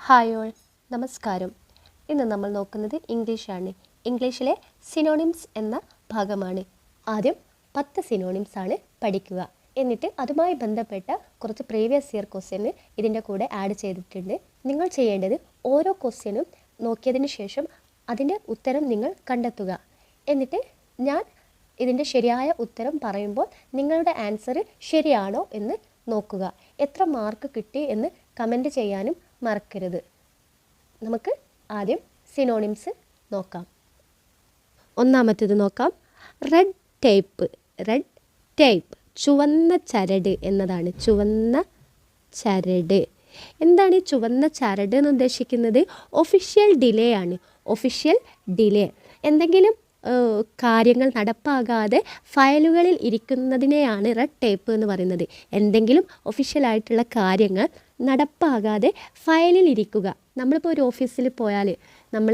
Hi all, നമസ്കാരം. ഇന്ന് നമ്മൾ നോക്കുന്നത് ഇംഗ്ലീഷാണ്. ഇംഗ്ലീഷിലെ സിനോണിംസ് എന്ന ഭാഗമാണ്. ആദ്യം 10 സിനോണിംസ് ആണ് പഠിക്കുക. എന്നിട്ട് അതുമായി ബന്ധപ്പെട്ട കുറച്ച് പ്രീവിയസ് ഇയർ ക്വസ്റ്റ്യന് ഇതിൻ്റെ കൂടെ ആഡ് ചെയ്തിട്ടുണ്ട്. നിങ്ങൾ ചെയ്യേണ്ടത് ഓരോ ക്വസ്റ്റ്യനും നോക്കിയതിന് ശേഷം അതിൻ്റെ ഉത്തരം നിങ്ങൾ കണ്ടെത്തുക. എന്നിട്ട് ഞാൻ ഇതിൻ്റെ ശരിയായ ഉത്തരം പറയുമ്പോൾ നിങ്ങളുടെ ആൻസർ ശരിയാണോ എന്ന് നോക്കുക. എത്ര മാർക്ക് കിട്ടി എന്ന് കമൻറ്റ് ചെയ്യാനും മറക്കരുത്. നമുക്ക് ആദ്യം സിനോണിംസ് നോക്കാം. ഒന്നാമത്തേത് നോക്കാം. Red tape. റെഡ് ടേപ്പ് ചുവന്ന ചരട് എന്നതാണ്. ചുവന്ന ചരട്. എന്താണ് ഈ ചുവന്ന ചരട് എന്ന് ഉദ്ദേശിക്കുന്നത്? ഒഫീഷ്യൽ ഡിലേ ആണ്. ഒഫീഷ്യൽ ഡിലേ എന്തെങ്കിലും കാര്യങ്ങൾ നടപ്പാകാതെ ഫയലുകളിൽ ഇരിക്കുന്നതിനെയാണ് റെഡ് ടേപ്പ് എന്ന് പറയുന്നത്. എന്തെങ്കിലും ഒഫീഷ്യലായിട്ടുള്ള കാര്യങ്ങൾ നടപ്പാകാതെ ഫയലിൽ ഇരിക്കുക. നമ്മളിപ്പോൾ ഒരു ഓഫീസിൽ പോയാൽ നമ്മൾ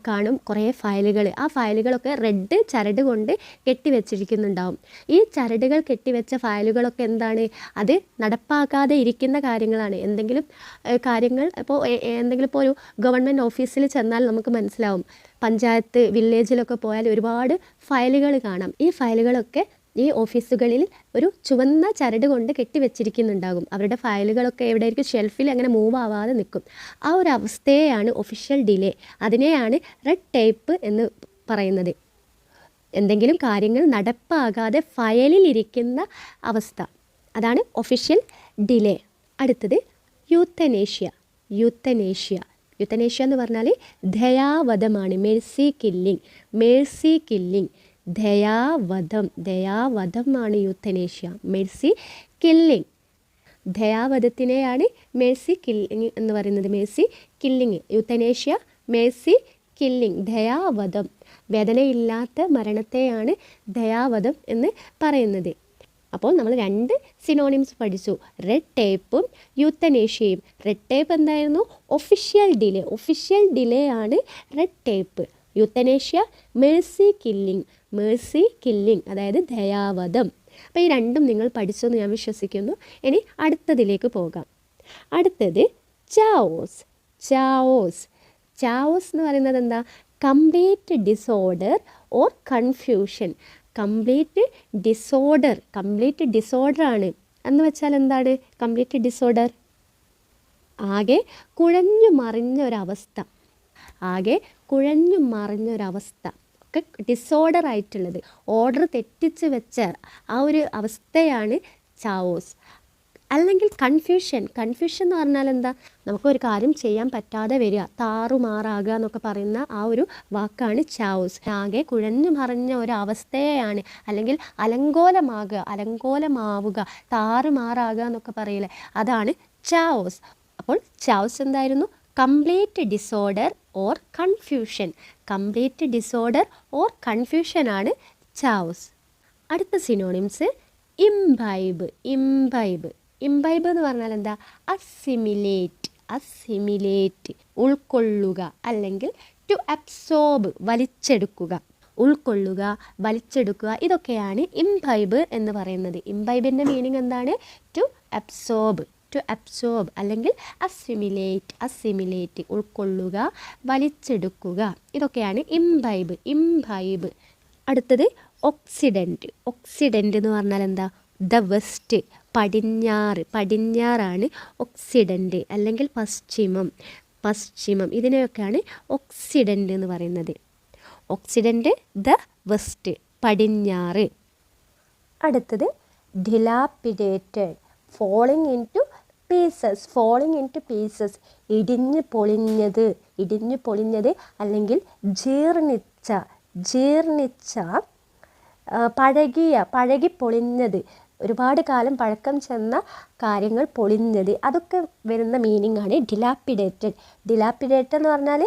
കാണും കുറേ ഫയലുകൾ. ആ ഫയലുകളൊക്കെ റെഡ് ചരട് കൊണ്ട് കെട്ടിവെച്ചിരിക്കുന്നുണ്ടാവും. ഈ ചരടുകൾ കെട്ടിവെച്ച ഫയലുകളൊക്കെ എന്താണ്? അത് നടപ്പാക്കാതെ ഇരിക്കുന്ന കാര്യങ്ങളാണ്. എന്തെങ്കിലും കാര്യങ്ങൾ ഇപ്പോൾ ഒരു ഗവൺമെൻറ് ഓഫീസിൽ ചെന്നാൽ നമുക്ക് മനസ്സിലാവും. പഞ്ചായത്ത് വില്ലേജിലൊക്കെ പോയാൽ ഒരുപാട് ഫയലുകൾ കാണാം. ഈ ഫയലുകളൊക്കെ ഈ ഓഫീസുകളിൽ ഒരു ചുവന്ന ചരട് കൊണ്ട് കെട്ടിവെച്ചിരിക്കുന്നുണ്ടാകും. അവരുടെ ഫയലുകളൊക്കെ എവിടെയായിരിക്കും? ഷെൽഫിൽ അങ്ങനെ മൂവ് ആവാതെ നിൽക്കും. ആ ഒരു അവസ്ഥയെയാണ് ഒഫീഷ്യൽ ഡിലേ. അതിനെയാണ് റെഡ് ടേപ്പ് എന്ന് പറയുന്നത്. എന്തെങ്കിലും കാര്യങ്ങൾ നടപ്പാകാതെ ഫയലിൽ ഇരിക്കുന്ന അവസ്ഥ, അതാണ് ഒഫീഷ്യൽ ഡിലേ. അടുത്തത് യൂത്തനേഷ്യ. യൂത്തനേഷ്യ യൂത്തനേഷ്യ എന്ന് പറഞ്ഞാൽ ദയാവധമാണ്. Mercy killing. മേഴ്സി കില്ലിങ് ദയാവധമാണ് യൂത്തനേഷ്യ. Mercy killing. ദയാവധത്തിനെയാണ് മേഴ്സി കില്ലിങ് എന്ന് പറയുന്നത്. Mercy killing. Euthanasia, mercy killing, ദയാവധം. വേദനയില്ലാത്ത മരണത്തെയാണ് ദയാവധം എന്ന് പറയുന്നത്. അപ്പോൾ നമ്മൾ 2 സിനോണിംസ് പഠിച്ചു. റെഡ് ടേപ്പും യൂത്തനേഷ്യയും. റെഡ് ടേപ്പ് എന്തായിരുന്നു? Official delay. ഒഫീഷ്യൽ ഡിലേ ആണ് red tape. Euthanasia mercy killing. Mercy killing അതായത് ദയാവധം. അപ്പോൾ ഈ 2ഉം നിങ്ങൾ പഠിച്ചെന്ന് ഞാൻ വിശ്വസിക്കുന്നു. ഇനി അടുത്തതിലേക്ക് പോകാം. അടുത്തത് ചാവോസ്. ചാവോസ്. ചാവോസ് എന്ന് പറയുന്നത് എന്താ? Complete disorder or confusion. Complete disorder. Complete disorder ആണ് എന്ന് വെച്ചാൽ എന്താണ് കംപ്ലീറ്റ് ഡിസോർഡർ? ആകെ കുഴഞ്ഞു മറിഞ്ഞ ഒരവസ്ഥ. ആകെ കുഴഞ്ഞു മറിഞ്ഞൊരവസ്ഥ ഒക്കെ ഡിസോർഡർ ആയിട്ടുള്ളത്. ഓർഡർ തെറ്റിച്ച് വെച്ച ആ ഒരു അവസ്ഥയാണ് ചാവോസ്. അല്ലെങ്കിൽ കൺഫ്യൂഷൻ. കൺഫ്യൂഷൻ എന്ന് പറഞ്ഞാൽ എന്താ? നമുക്കൊരു കാര്യം ചെയ്യാൻ പറ്റാതെ വരിക, താറുമാറാകുക എന്നൊക്കെ പറയുന്ന ആ ഒരു വാക്കാണ് ചാവോസ്. ആകെ കുഴഞ്ഞു മറിഞ്ഞ ഒരു അവസ്ഥയെയാണ്, അല്ലെങ്കിൽ അലങ്കോലമാവുക, താറുമാറാകുക എന്നൊക്കെ പറയില്ലേ, അതാണ് ചാവോസ്. അപ്പോൾ ചാവോസ് എന്തായിരുന്നു? Complete disorder or confusion. Complete disorder or confusion ആണ് ചാവോസ്. അടുത്ത സിനോണിംസ് ഇംബൈബ്. ഇംബൈബ്. ഇംബൈബ് എന്ന് പറഞ്ഞാൽ എന്താ? അസിമിലേറ്റ്. അസിമിലേറ്റ് ഉൾക്കൊള്ളുക, അല്ലെങ്കിൽ ടു അബ്സോർബ് വലിച്ചെടുക്കുക. ഉൾക്കൊള്ളുക, വലിച്ചെടുക്കുക, ഇതൊക്കെയാണ് ഇംബൈബ് എന്ന് പറയുന്നത്. ഇംബൈബിൻ്റെ മീനിങ് എന്താണ്? To absorb. ടു അബ്സോർബ് അല്ലെങ്കിൽ അസിമിലേറ്റ്. അസിമിലേറ്റ് ഉൾക്കൊള്ളുക, വലിച്ചെടുക്കുക, ഇതൊക്കെയാണ് ഇംബൈബ്. ഇംബൈബ്. അടുത്തത് ഒക്സിഡൻറ്റ്. ഒക്സിഡൻറ്റ് എന്ന് പറഞ്ഞാൽ എന്താ? The west. പടിഞ്ഞാറ്. പടിഞ്ഞാറാണ് ഒക്സിഡൻറ്റ്, അല്ലെങ്കിൽ പശ്ചിമം. പശ്ചിമം, ഇതിനെയൊക്കെയാണ് ഒക്സിഡൻറ്റ് എന്ന് പറയുന്നത്. ഒക്സിഡൻറ്റ്, ദ വെസ്റ്റ്, പടിഞ്ഞാറ്. അടുത്തത് dilapidated. Falling into pieces. Falling into pieces ഇടിഞ്ഞു പൊളിഞ്ഞത്. ഇടിഞ്ഞു പൊളിഞ്ഞത് അല്ലെങ്കിൽ ജീർണിച്ച. ജീർണിച്ച, പഴകി പൊളിഞ്ഞത്, ഒരുപാട് കാലം പഴക്കം ചെന്ന കാര്യങ്ങൾ പൊളിഞ്ഞത്, അതൊക്കെ വരുന്ന മീനിങ് ആണ് ഡിലാപ്പിഡേറ്റഡ്. ഡിലാപ്പിഡേറ്റഡ് എന്ന് പറഞ്ഞാൽ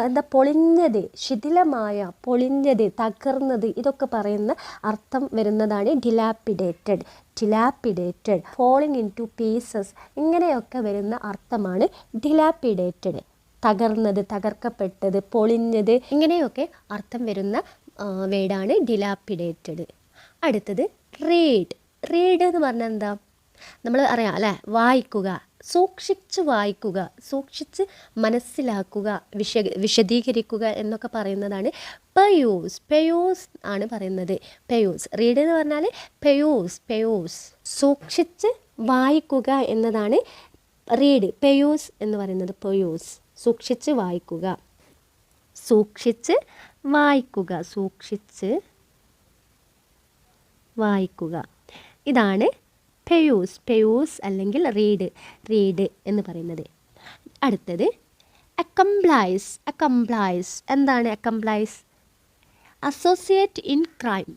എന്താ? പൊളിഞ്ഞത്, ശിഥിലമായ, പൊളിഞ്ഞത്, തകർന്നത്, ഇതൊക്കെ പറയുന്ന അർത്ഥം വരുന്നതാണ് ഡിലാപ്പിഡേറ്റഡ്. ഡിലാപ്പിഡേറ്റഡ്, ഫോളിങ് ഇൻ ടു പീസസ്, ഇങ്ങനെയൊക്കെ വരുന്ന അർത്ഥമാണ് ഡിലാപ്പിഡേറ്റഡ്. തകർന്നത്, തകർക്കപ്പെട്ടത്, പൊളിഞ്ഞത്, ഇങ്ങനെയൊക്കെ അർത്ഥം വരുന്ന വേർഡാണ് ഡിലാപ്പിഡേറ്റഡ്. അടുത്തത് റീഡ്. റീഡ് എന്ന് പറഞ്ഞാൽ എന്താ? നമ്മൾ അറിയാം അല്ലേ? വായിക്കുക. സൂക്ഷിച്ച് വായിക്കുക, സൂക്ഷിച്ച് മനസ്സിലാക്കുക, വിശദീകരിക്കുക എന്നൊക്കെ പറയുന്നതാണ് പെയൂസ്. പെയൂസ് ആണ് പറയുന്നത്. പെയൂസ്. റീഡ് എന്ന് പറഞ്ഞാൽ പെയൂസ്. പെയൂസ്. സൂക്ഷിച്ച് വായിക്കുക എന്നതാണ് റീഡ്. പെയൂസ് എന്ന് പറയുന്നത്. പെയൂസ്. സൂക്ഷിച്ച് വായിക്കുക. സൂക്ഷിച്ച് വായിക്കുക. സൂക്ഷിച്ച് വായിക്കുക. ഇതാണ് പെയൂസ്. പെയൂസ് അല്ലെങ്കിൽ റീഡ്. റീഡ് എന്ന് പറയുന്നത്. അടുത്തത് അക്കംപ്ലൈസ്. അക്കംപ്ലൈസ് എന്താണ് അക്കംപ്ലൈസ്? Associate in crime.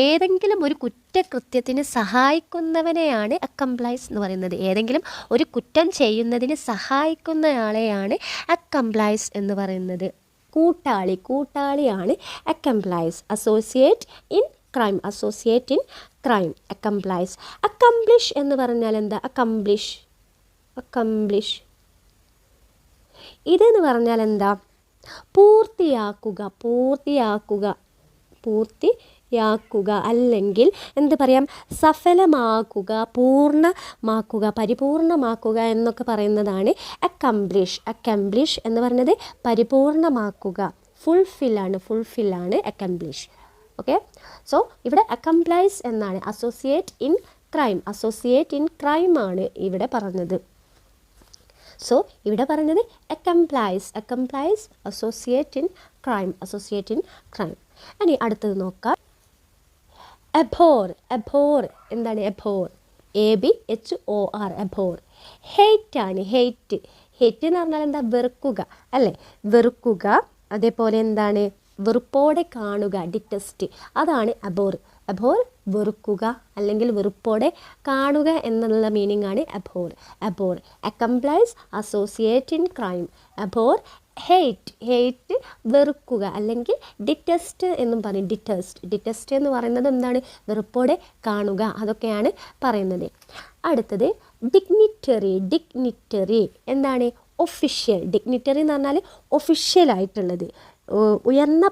ഏതെങ്കിലും ഒരു കുറ്റകൃത്യത്തിന് സഹായിക്കുന്നവനെയാണ് അക്കംപ്ലൈസ് എന്ന് പറയുന്നത്. ഏതെങ്കിലും ഒരു കുറ്റം ചെയ്യുന്നതിന് സഹായിക്കുന്നയാളെയാണ് അക്കംപ്ലൈസ് എന്ന് പറയുന്നത്. കൂട്ടാളി. കൂട്ടാളിയാണ് accomplice. Associate in crime. Associate in crime. Accomplice. Accomplish എന്ന് പറഞ്ഞാൽ എന്താ? അക്കംപ്ലിഷ്. അക്കംപ്ലിഷ് ഇതെന്ന് പറഞ്ഞാൽ എന്താ? പൂർത്തിയാക്കുക. പൂർത്തിയാക്കുക. പൂർത്തിയാക്കുക അല്ലെങ്കിൽ എന്ത് പറയാം? സഫലമാക്കുക, പൂർണ്ണമാക്കുക, പരിപൂർണമാക്കുക എന്നൊക്കെ പറയുന്നതാണ് അക്കംപ്ലിഷ്. അക്കംപ്ലിഷ് എന്ന് പറഞ്ഞത് പരിപൂർണമാക്കുക. ഫുൾഫില്ലാണ്. ഫുൾഫില്ലാണ് അക്കംപ്ലിഷ്. ഓക്കെ. സോ ഇവിടെ അക്കംപ്ലൈസ് എന്നാണ്. Associate in crime. Associate in crime ആണ് ഇവിടെ പറഞ്ഞത്. സോ ഇവിടെ പറഞ്ഞത് accomplice. Accomplice. Associate in crime. Associate in crime. ഇനി അടുത്തത് നോക്കാം. അബോർ. അബോർ എന്താണ്? അബോർ. ABHOR. അബോർ. ഹെയ്റ്റ് ആണ്. ഹെയ്റ്റ്. ഹെയ്റ്റ് എന്ന് പറഞ്ഞാൽ എന്താ? വെറുക്കുക അല്ലേ? വെറുക്കുക. അതേപോലെ എന്താണ്? വെറുപ്പോടെ കാണുക. ഡിറ്റസ്റ്റ്. അതാണ് അബോർ. അബോർ വെറുക്കുക അല്ലെങ്കിൽ വെറുപ്പോടെ കാണുക എന്നുള്ള മീനിങ് ആണ് abhor. Abhor. Accomplice. Associate in crime. Abhor. Hate. Hate വെറുക്കുക അല്ലെങ്കിൽ ഡിറ്റസ്റ്റ് എന്നും പറയും. ഡിറ്റസ്റ്റ്. ഡിറ്റസ്റ്റ് എന്ന് പറയുന്നത് എന്താണ്? വെറുപ്പോടെ കാണുക. അതൊക്കെയാണ് പറയുന്നത്. അടുത്തത് ഡിഗ്നിറ്ററി. ഡിഗ്നിറ്ററി എന്താണ്? ഒഫീഷ്യൽ. ഡിഗ്നിറ്ററി എന്ന് പറഞ്ഞാൽ ഒഫീഷ്യലായിട്ടുള്ളത്, ഉയർന്ന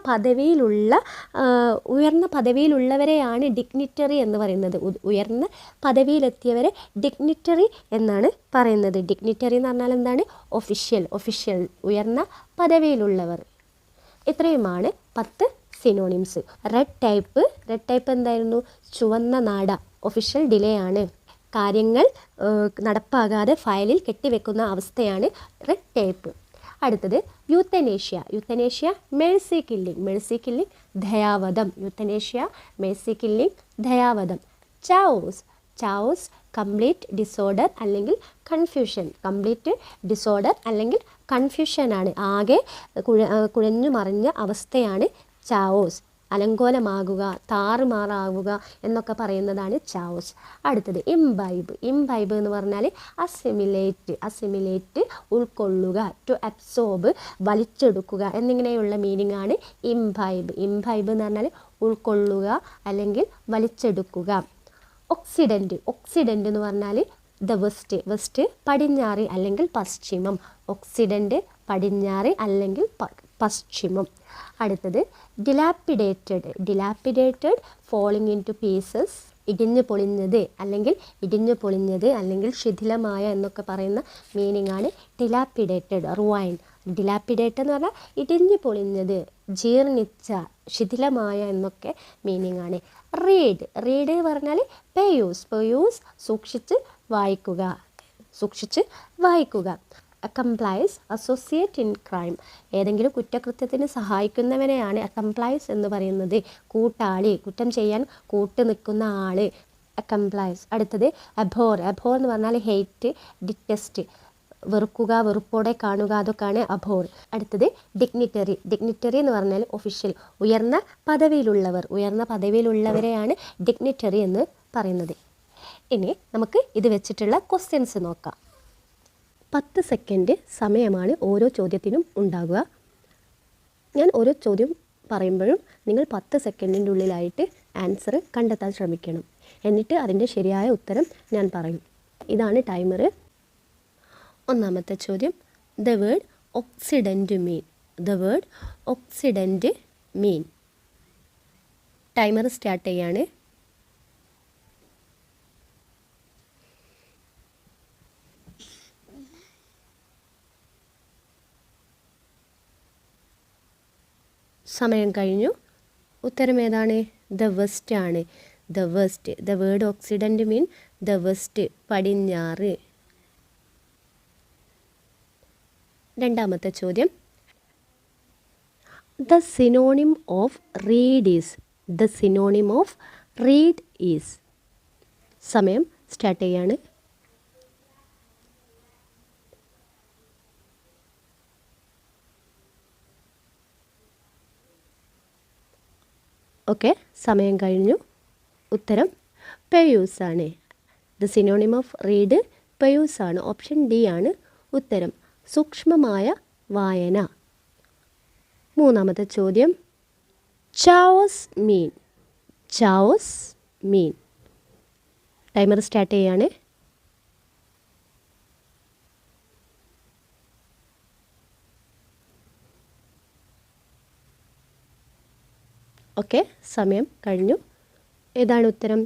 പദവിയിലുള്ളവരെയാണ് ഡിഗ്നിറ്ററി എന്ന് പറയുന്നത്. ഉയർന്ന പദവിയിലെത്തിയവരെ ഡിഗ്നിറ്ററി എന്നാണ് പറയുന്നത്. ഡിഗ്നിറ്ററി എന്ന് പറഞ്ഞാൽ എന്താണ്? ഒഫീഷ്യൽ. ഒഫീഷ്യൽ ഉയർന്ന പദവിയിലുള്ളവർ. ഇത്രയുമാണ് 10 synonyms. Red type. Red type എന്തായിരുന്നു? ചുവന്ന നാട. ഒഫീഷ്യൽ ഡിലേ ആണ്. കാര്യങ്ങൾ നടപ്പാകാതെ ഫയലിൽ കെട്ടിവെക്കുന്ന അവസ്ഥയാണ് റെഡ് ടൈപ്പ്. അടുത്തത് euthanasia. Euthanasia mercy killing. Mercy killing ദയാവധം. യൂത്തനേഷ്യ മേഴ്സി കില്ലിംഗ് ദയാവധം. ചാവോസ്. ചാവോസ് കംപ്ലീറ്റ് ഡിസോർഡർ അല്ലെങ്കിൽ കൺഫ്യൂഷൻ. കംപ്ലീറ്റ് ഡിസോർഡർ അല്ലെങ്കിൽ കൺഫ്യൂഷനാണ്. ആകെ കുഴഞ്ഞു മറിഞ്ഞ അവസ്ഥയാണ് ചാവോസ്. അലങ്കോലമാകുക, താറുമാറാവുക എന്നൊക്കെ പറയുന്നതാണ് ചാവോസ്. അടുത്തത് ഇംബൈബ്. ഇംബൈബ് എന്ന് പറഞ്ഞാൽ അസിമിലേറ്റ്. അസിമിലേറ്റ് ഉൾക്കൊള്ളുക. ടു അബ്സോർബ് വലിച്ചെടുക്കുക എന്നിങ്ങനെയുള്ള മീനിങ് ആണ് ഇംബൈബ്. ഇംബൈബ് എന്ന് പറഞ്ഞാൽ ഉൾക്കൊള്ളുക അല്ലെങ്കിൽ വലിച്ചെടുക്കുക. ഒക്സിഡൻറ്റ്. ഒക്സിഡൻറ്റ് എന്ന് പറഞ്ഞാൽ ദ വെസ്റ്റ്. വെസ്റ്റ് പടിഞ്ഞാറ് അല്ലെങ്കിൽ പശ്ചിമം. ഒക്സിഡൻറ്റ് പടിഞ്ഞാറ് അല്ലെങ്കിൽ പശ്ചിമം. അടുത്തത് ഡിലാപ്പിഡേറ്റഡ്. ഡിലാപ്പിഡേറ്റഡ് ഫോളിങ് ഇൻ ടു പീസസ്. ഇടിഞ്ഞു പൊളിഞ്ഞത് അല്ലെങ്കിൽ ശിഥിലമായ എന്നൊക്കെ പറയുന്ന മീനിങ് ആണ് ഡിലാപ്പിഡേറ്റഡ്. റുവൈൻ. ഡിലാപ്പിഡേറ്റഡ് എന്ന് പറഞ്ഞാൽ ഇടിഞ്ഞു പൊളിഞ്ഞത്, ജീർണിച്ച, ശിഥിലമായ എന്നൊക്കെ മീനിങ് ആണ്. റീഡ്. റീഡ് പറഞ്ഞാൽ പെയൂസ്. പെയൂസ് സൂക്ഷിച്ച് വായിക്കുക. സൂക്ഷിച്ച് വായിക്കുക. അക്കംപ്ലൈസ്. Associate in crime. ഏതെങ്കിലും കുറ്റകൃത്യത്തിന് സഹായിക്കുന്നവനെയാണ് അക്കംപ്ലൈസ് എന്ന് പറയുന്നത്. കൂട്ടാളി. കുറ്റം ചെയ്യാൻ കൂട്ട് നിൽക്കുന്ന ആൾ. അക്കംപ്ലൈസ്. അടുത്തത് അബോർ. അബോർ എന്ന് പറഞ്ഞാൽ ഹെയ്റ്റ്, ഡിറ്റസ്റ്റ്, വെറുക്കുക, വെറുപ്പോടെ കാണുക, അതൊക്കെയാണ് അബോർ. അടുത്തത് ഡിഗ്നിറ്ററി. ഡിഗ്നിറ്ററി എന്ന് പറഞ്ഞാൽ ഒഫീഷ്യൽ, ഉയർന്ന പദവിയിലുള്ളവർ. ഉയർന്ന പദവിയിലുള്ളവരെയാണ് ഡിഗ്നിറ്ററി എന്ന് പറയുന്നത്. ഇനി നമുക്ക് ഇത് വെച്ചിട്ടുള്ള ക്വസ്റ്റ്യൻസ് നോക്കാം. 10 സെക്കൻഡ് സമയമാണ് ഓരോ ചോദ്യത്തിനും ഉണ്ടാകുക. ഞാൻ ഓരോ ചോദ്യം പറയുമ്പോഴും നിങ്ങൾ 10 സെക്കൻഡിൻ്റെ ഉള്ളിലായിട്ട് ആൻസർ കണ്ടെത്താൻ ശ്രമിക്കണം. എന്നിട്ട് അതിൻ്റെ ശരിയായ ഉത്തരം ഞാൻ പറയും. ഇതാണ് ടൈമർ. ഒന്നാമത്തെ ചോദ്യം, the word oxidant mean. The word oxidant mean. Timer start ചെയ്യാണ്. സമയം കഴിഞ്ഞു. ഉത്തരം ഏതാണ്? ദ വെസ്റ്റ് ആണ്. The west. The word oxidant mean the west, പടിഞ്ഞാറ്. രണ്ടാമത്തെ ചോദ്യം. The synonym of read is. The synonym of read is. സമയം സ്റ്റാർട്ട് ചെയ്യാണ്. ഓക്കെ, സമയം കഴിഞ്ഞു. ഉത്തരം പെയൂസ് ആണ്. ദ സിനോണിം ഓഫ് റീഡ് പെയൂസ് ആണ്. ഓപ്ഷൻ ഡി ആണ് ഉത്തരം. സൂക്ഷ്മമായ വായന. മൂന്നാമത്തെ ചോദ്യം. ചാവോസ് മീൻ. ചാവോസ് മീൻ. ടൈമർ സ്റ്റാർട്ട് ചെയ്യാണ്. ഓക്കെ, സമയം കഴിഞ്ഞു. ഏതാണ് ഉത്തരം?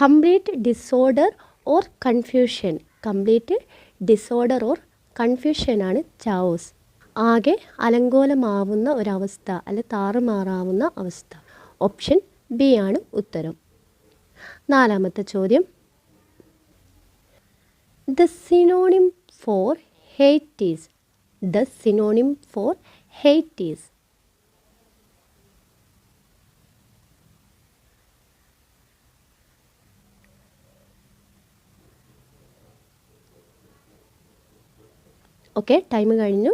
Complete disorder or confusion. Complete disorder or confusion ആണ് ചാവോസ്. ആകെ അലങ്കോലമാവുന്ന ഒരവസ്ഥ, അല്ലെ താറുമാറാവുന്ന അവസ്ഥ. ഓപ്ഷൻ ബി ആണ് ഉത്തരം. നാലാമത്തെ ചോദ്യം. The synonym for hate is. The synonym for hate is. Okay, time കഴിഞ്ഞു.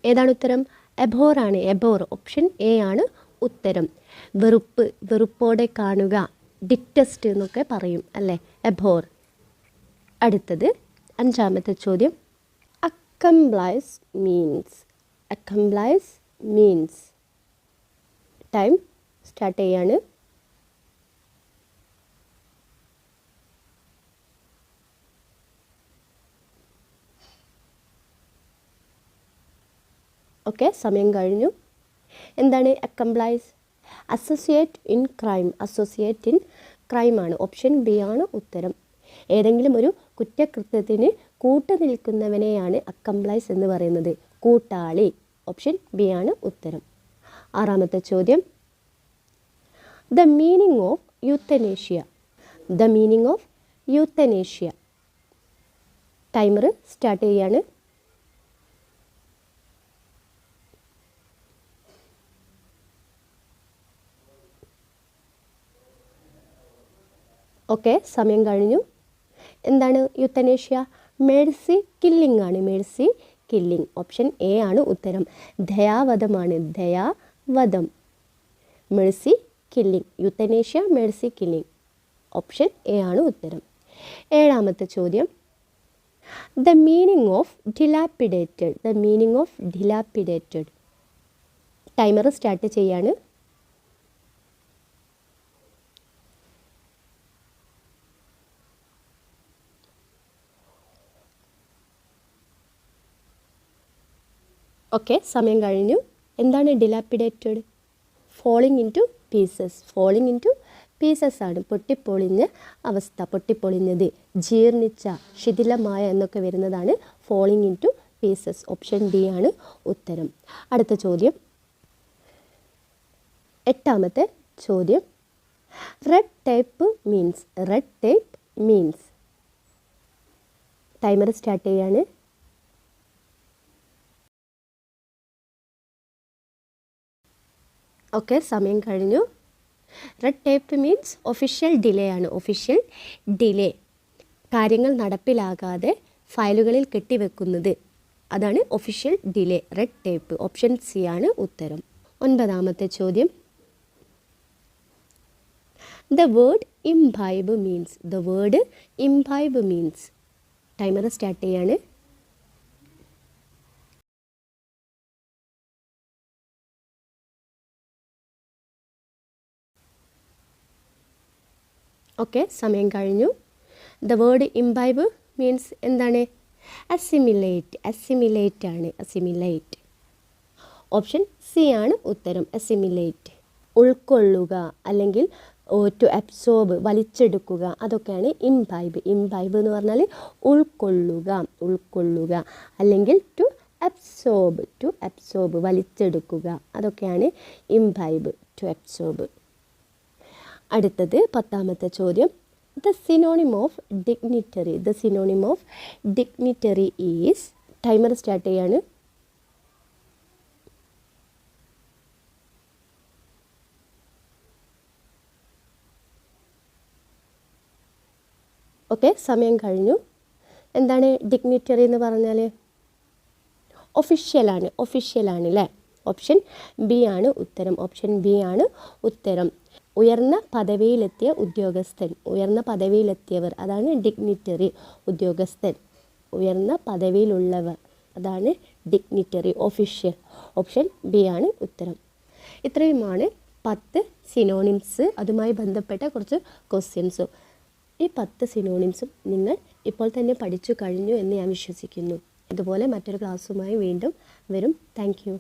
ഏതാണ് ഉത്തരം? എബോർ ആണ്. എബോർ. ഓപ്ഷൻ എ ആണ് ഉത്തരം. വെറുപ്പ്, വെറുപ്പോടെ കാണുക, ഡിറ്റസ്റ്റ് എന്നൊക്കെ പറയും അല്ലേ, എബോർ. അടുത്തത് അഞ്ചാമത്തെ ചോദ്യം. Accomplice means. Accomplice means. Time start ചെയ്യാണ്. ഓക്കെ, സമയം കഴിഞ്ഞു. എന്താണ് accomplice? Associate in crime. Associate in crime ആണ്. ഓപ്ഷൻ ബി ആണ് ഉത്തരം. ഏതെങ്കിലും ഒരു കുറ്റകൃത്യത്തിന് കൂട്ടുനിൽക്കുന്നവനെയാണ് അക്കംപ്ലൈസ് എന്ന് പറയുന്നത്. കൂട്ടാളി. ഓപ്ഷൻ ബി ആണ് ഉത്തരം. ആറാമത്തെ ചോദ്യം. The meaning of euthanasia. The meaning of euthanasia. Timer start ചെയ്യാണ്. ഓക്കെ, സമയം കഴിഞ്ഞു. എന്താണ് യൂത്തനേഷ്യ? മേഴ്സി കില്ലിംഗ് ആണ്. Mercy killing. ഓപ്ഷൻ എ ആണ് ഉത്തരം. ദയാവധമാണ്. ദയാവധം. Mercy killing. Euthanasia mercy killing. Option A ആണ് ഉത്തരം. ഏഴാമത്തെ ചോദ്യം. The meaning of dilapidated. The meaning of dilapidated. Timer start ചെയ്യാണ്. ഓക്കെ, സമയം കഴിഞ്ഞു. എന്താണ് dilapidated? Falling into pieces. Falling into pieces ആണ്. പൊട്ടിപ്പൊളിഞ്ഞ അവസ്ഥ, പൊട്ടിപ്പൊളിഞ്ഞത്, ജീർണിച്ച, ശിഥിലമായ എന്നൊക്കെ വരുന്നതാണ് falling into pieces. Option D ആണ് ഉത്തരം. അടുത്ത ചോദ്യം. എട്ടാമത്തെ ചോദ്യം. Red tape means. Red tape means. Timer start ചെയ്യാണ്. ഓക്കെ, സമയം കഴിഞ്ഞു. Red tape means official delay ആണ്. Official delay. കാര്യങ്ങൾ നടപ്പിലാകാതെ ഫയലുകളിൽ കെട്ടിവെക്കുന്നത്, അതാണ് official delay. Red tape. Option C ആണ് ഉത്തരം. ഒൻപതാമത്തെ ചോദ്യം. The word imbibe means. The word imbibe means. Timer start ചെയ്യാണ്. ഓക്കെ, സമയം കഴിഞ്ഞു. ദ വേർഡ് ഇംബൈബ് മീൻസ് എന്താണ്? അസിമിലേറ്റ്. അസിമിലേറ്റ് ആണ്. അസിമിലേറ്റ്. ഓപ്ഷൻ സി ആണ് ഉത്തരം. അസിമിലേറ്റ്. ഉൾക്കൊള്ളുക അല്ലെങ്കിൽ ടു അബ്സോർബ്, വലിച്ചെടുക്കുക, അതൊക്കെയാണ് ഇംബൈബ്. ഇംബൈബ് എന്ന് പറഞ്ഞാൽ ഉൾക്കൊള്ളുക, ഉൾക്കൊള്ളുക, അല്ലെങ്കിൽ ടു അബ്സോർബ്, ടു അബ്സോർബ് വലിച്ചെടുക്കുക, അതൊക്കെയാണ് ഇംബൈബ്, ടു അബ്സോർബ്. അടുത്തത് 10ാമത്തെ ചോദ്യം. The synonym of dignitary, the synonym of dignitary is, timer start ചെയ്യാണ്. ഓക്കെ, സമയം കഴിഞ്ഞു. എന്താണ് ഡിഗ്നിറ്ററി എന്ന് പറഞ്ഞാൽ? ഒഫീഷ്യലാണ്, ഒഫീഷ്യലാണ് അല്ലേ? ഓപ്ഷൻ ബി ആണ് ഉത്തരം, ഓപ്ഷൻ ബി ആണ് ഉത്തരം. ഉയർന്ന പദവിയിലെത്തിയ ഉദ്യോഗസ്ഥൻ, ഉയർന്ന പദവിയിലെത്തിയവർ, അതാണ് ഡിഗ്നിറ്ററി, ഉദ്യോഗസ്ഥൻ, ഉയർന്ന പദവിയിലുള്ളവർ, അതാണ് ഡിഗ്നിറ്ററി, ഒഫീഷ്യൽ. ഓപ്ഷൻ ബി ആണ് ഉത്തരം. ഇത്രയുമാണ് 10 സിനോണിംസ്, അതുമായി ബന്ധപ്പെട്ട കുറച്ച് ക്വസ്റ്റ്യൻസും. ഈ 10 സിനോണിംസും നിങ്ങൾ ഇപ്പോൾ തന്നെ പഠിച്ചു കഴിഞ്ഞു എന്ന് ഞാൻ വിശ്വസിക്കുന്നു. ഇതുപോലെ മറ്റൊരു ക്ലാസ്സുമായി വീണ്ടും വരും. Thank you.